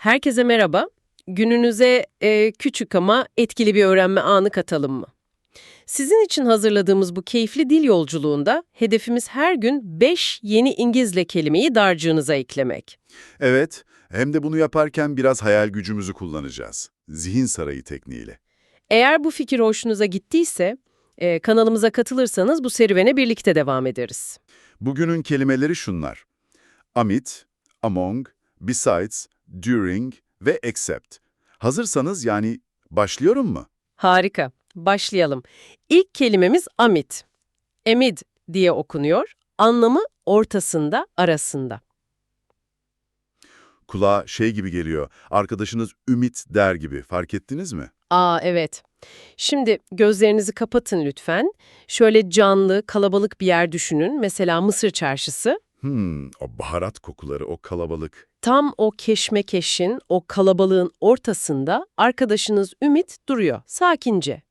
Herkese merhaba. Gününüze küçük ama etkili bir öğrenme anı katalım mı? Sizin için hazırladığımız bu keyifli dil yolculuğunda hedefimiz her gün 5 yeni İngilizce kelimeyi dağarcığınıza eklemek. Evet, hem de bunu yaparken biraz hayal gücümüzü kullanacağız. Zihin sarayı tekniğiyle. Eğer bu fikir hoşunuza gittiyse kanalımıza katılırsanız bu serüvene birlikte devam ederiz. Bugünün kelimeleri şunlar: amid, among, besides, during ve except. Hazırsanız başlıyorum mu? Harika. Başlayalım. İlk kelimemiz amid. Amid diye okunuyor. Anlamı ortasında, arasında. Kulağa şey gibi geliyor, arkadaşınız Ümit der gibi, fark ettiniz mi? Evet. Şimdi gözlerinizi kapatın lütfen. Şöyle canlı, kalabalık bir yer düşünün. Mesela Mısır çarşısı. O baharat kokuları, o kalabalık. Tam o keşmekeşin, o kalabalığın ortasında arkadaşınız Ümit duruyor, sakince.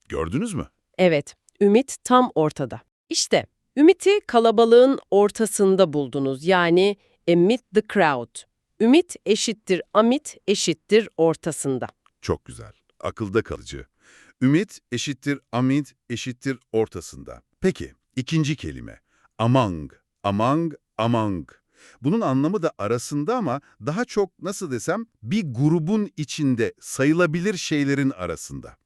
Gördünüz mü? Evet, Ümit tam ortada. İşte, Ümit'i kalabalığın ortasında buldunuz. Yani amid the crowd. Ümit eşittir amit eşittir ortasında. Çok güzel, akılda kalıcı. Ümit eşittir amid eşittir ortasında. Peki, ikinci kelime. Among, among, among. Bunun anlamı da arasında ama daha çok nasıl desem bir grubun içinde sayılabilir şeylerin arasında.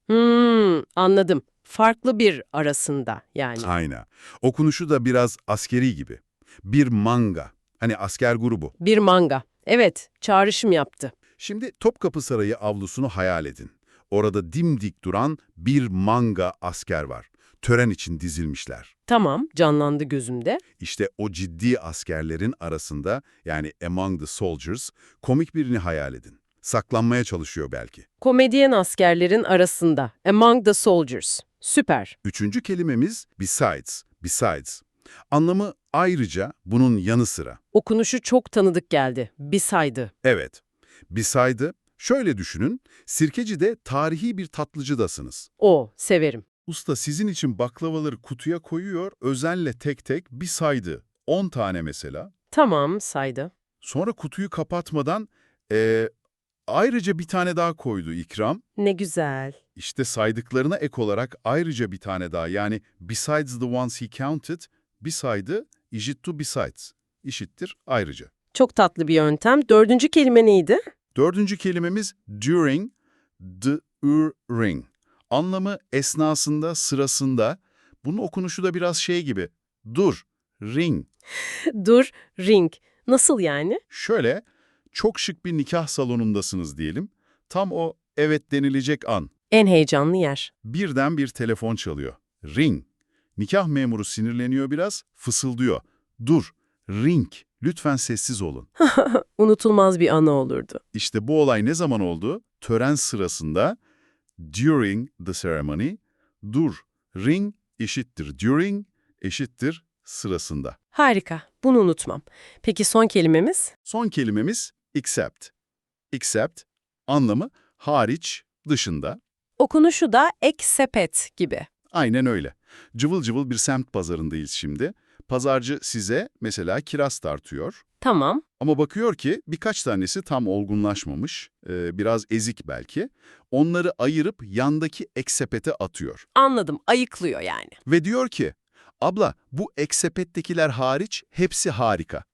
Anladım. Farklı bir arasında yani. Aynen. Okunuşu da biraz askeri gibi. Bir manga. Hani asker grubu. Bir manga. Evet, çağrışım yaptı. Şimdi Topkapı Sarayı avlusunu hayal edin. Orada dimdik duran bir manga asker var. Tören için dizilmişler. Tamam, canlandı gözümde. İşte o ciddi askerlerin arasında, yani among the soldiers, komik birini hayal edin. Saklanmaya çalışıyor belki. Komedyen askerlerin arasında. Among the soldiers. Süper. Üçüncü kelimemiz besides, besides. Anlamı ayrıca, bunun yanı sıra. Okunuşu çok tanıdık geldi. Beside. Evet, beside'ı şöyle düşünün, Sirkeci'de tarihi bir tatlıcıdasınız. O, severim. Usta sizin için baklavaları kutuya koyuyor, özenle tek tek bir saydı. 10 tane mesela. Tamam, saydı. Sonra kutuyu kapatmadan ayrıca bir tane daha koydu ikram. Ne güzel. İşte saydıklarına ek olarak ayrıca bir tane daha, yani besides the ones he counted, bir saydı, eşit to besides, eşittir ayrıca. Çok tatlı bir yöntem. Dördüncü kelime neydi? Dördüncü kelimemiz during, during. Anlamı esnasında, sırasında. Bunun okunuşu da biraz şey gibi. Dur, ring. Dur, ring. Nasıl yani? Şöyle, çok şık bir nikah salonundasınız diyelim. Tam o evet denilecek an. En heyecanlı yer. Birden bir telefon çalıyor. Ring. Nikah memuru sinirleniyor biraz, fısıldıyor. Dur, ring. Lütfen sessiz olun. Unutulmaz bir anı olurdu. İşte bu olay ne zaman oldu? Tören sırasında, during the ceremony, dur, ring eşittir during eşittir sırasında. Harika. Bunu unutmam. Peki son kelimemiz? Son kelimemiz except. Except, anlamı hariç, dışında. Okunuşu da eksepet gibi. Aynen öyle. Cıvıl cıvıl bir semt pazarındayız şimdi. Pazarcı size mesela kiraz tartıyor. Tamam. Ama bakıyor ki birkaç tanesi tam olgunlaşmamış, biraz ezik belki. Onları ayırıp yandaki ek sepete atıyor. Anladım. Ayıklıyor yani. Ve diyor ki, abla bu ek sepettekiler hariç hepsi harika.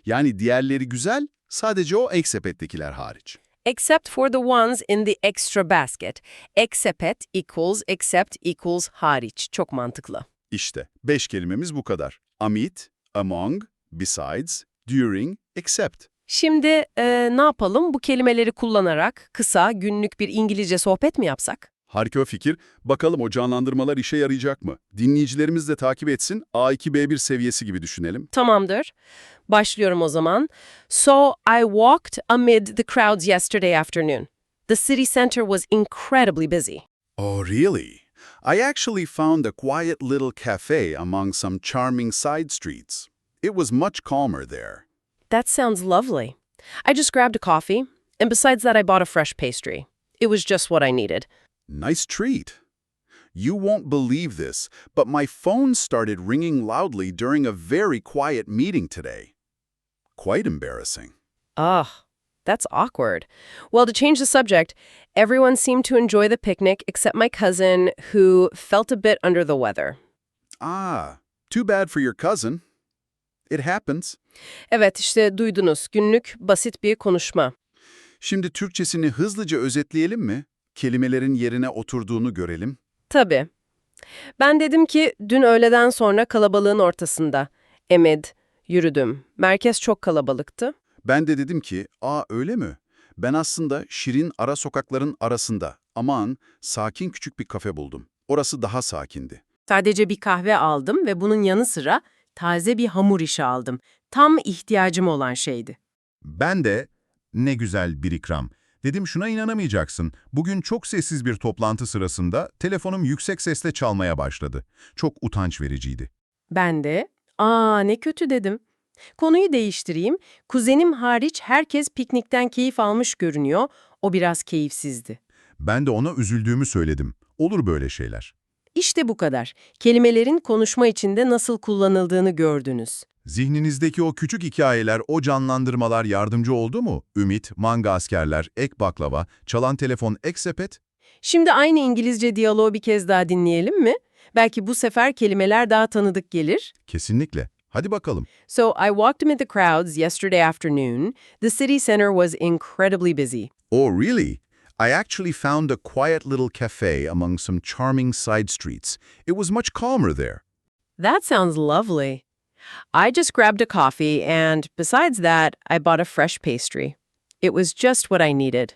Yani diğerleri güzel, sadece o ek sepettekiler hariç. Except for the ones in the extra basket. Excepet equals except equals hariç. Çok mantıklı. İşte 5 kelimemiz bu kadar. Amid, among, besides, during, except. Şimdi ne yapalım? Bu kelimeleri kullanarak kısa, günlük bir İngilizce sohbet mi yapsak? Harika fikir. Bakalım o canlandırmalar işe yarayacak mı? Dinleyicilerimiz de takip etsin. A2-B1 seviyesi gibi düşünelim. Tamamdır. Başlıyorum o zaman. So, I walked amid the crowds yesterday afternoon. The city center was incredibly busy. Oh, really? I actually found a quiet little cafe among some charming side streets. It was much calmer there. That sounds lovely. I just grabbed a coffee, and besides that I bought a fresh pastry. It was just what I needed. Nice treat. You won't believe this, but my phone started ringing loudly during a very quiet meeting today. Quite embarrassing. Ah, That's awkward. Well, to change the subject, everyone seemed to enjoy the picnic except my cousin, who felt a bit under the weather. Ah, too bad for your cousin. It happens. Evet, işte duydunuz. Günlük basit bir konuşma. Şimdi Türkçesini hızlıca özetleyelim mi? Kelimelerin yerine oturduğunu görelim. Tabii. Ben dedim ki dün öğleden sonra kalabalığın ortasında. Emid, yürüdüm. Merkez çok kalabalıktı. Ben de dedim ki, öyle mi? Ben aslında şirin ara sokakların arasında, aman sakin küçük bir kafe buldum. Orası daha sakindi. Sadece bir kahve aldım ve bunun yanı sıra taze bir hamur işi aldım. Tam ihtiyacım olan şeydi. Ben de, ne güzel bir ikram. Dedim şuna inanamayacaksın. Bugün çok sessiz bir toplantı sırasında telefonum yüksek sesle çalmaya başladı. Çok utanç vericiydi. Ben de, ne kötü dedim. Konuyu değiştireyim. Kuzenim hariç herkes piknikten keyif almış görünüyor. O biraz keyifsizdi. Ben de ona üzüldüğümü söyledim. Olur böyle şeyler. İşte bu kadar. Kelimelerin konuşma içinde nasıl kullanıldığını gördünüz. Zihninizdeki o küçük hikayeler, o canlandırmalar yardımcı oldu mu? Ümit, manga askerler, ek baklava, çalan telefon, ek sepet. Şimdi aynı İngilizce diyaloğu bir kez daha dinleyelim mi? Belki bu sefer kelimeler daha tanıdık gelir. Kesinlikle. Hadi bakalım. So, I walked amid the crowds yesterday afternoon. The city center was incredibly busy. Oh, really? I actually found a quiet little cafe among some charming side streets. It was much calmer there. That sounds lovely. I just grabbed a coffee, and besides that, I bought a fresh pastry. It was just what I needed.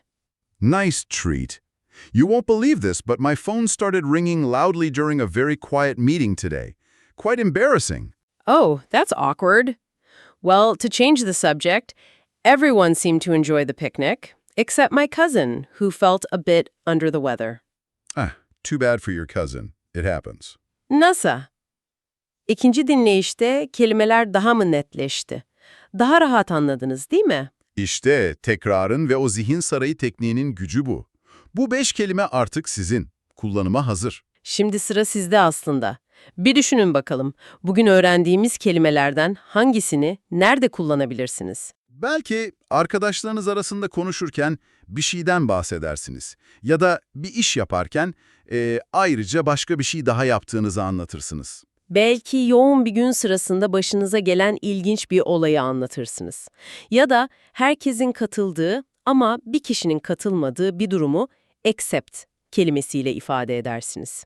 Nice treat. You won't believe this, but my phone started ringing loudly during a very quiet meeting today. Quite embarrassing. Oh, that's awkward. Well, to change the subject, everyone seemed to enjoy the picnic, except my cousin, who felt a bit under the weather. Too bad for your cousin. It happens. Nasıl? İkinci dinleyişte kelimeler daha mı netleşti? Daha rahat anladınız, değil mi? İşte tekrarın ve o zihin sarayı tekniğinin gücü bu. Bu 5 kelime artık sizin. Kullanıma hazır. Şimdi sıra sizde aslında. Bir düşünün bakalım. Bugün öğrendiğimiz kelimelerden hangisini nerede kullanabilirsiniz? Belki arkadaşlarınız arasında konuşurken bir şeyden bahsedersiniz. Ya da bir iş yaparken ayrıca başka bir şey daha yaptığınızı anlatırsınız. Belki yoğun bir gün sırasında başınıza gelen ilginç bir olayı anlatırsınız. Ya da herkesin katıldığı ama bir kişinin katılmadığı bir durumu except kelimesiyle ifade edersiniz.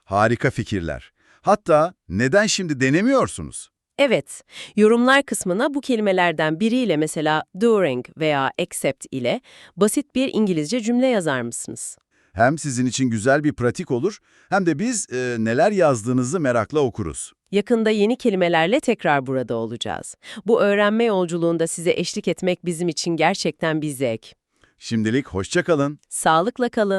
Harika fikirler. Hatta neden şimdi denemiyorsunuz? Evet, yorumlar kısmına bu kelimelerden biriyle mesela during veya except ile basit bir İngilizce cümle yazar mısınız? Hem sizin için güzel bir pratik olur, hem de biz neler yazdığınızı merakla okuruz. Yakında yeni kelimelerle tekrar burada olacağız. Bu öğrenme yolculuğunda size eşlik etmek bizim için gerçekten bir zevk. Şimdilik hoşça kalın. Sağlıkla kalın.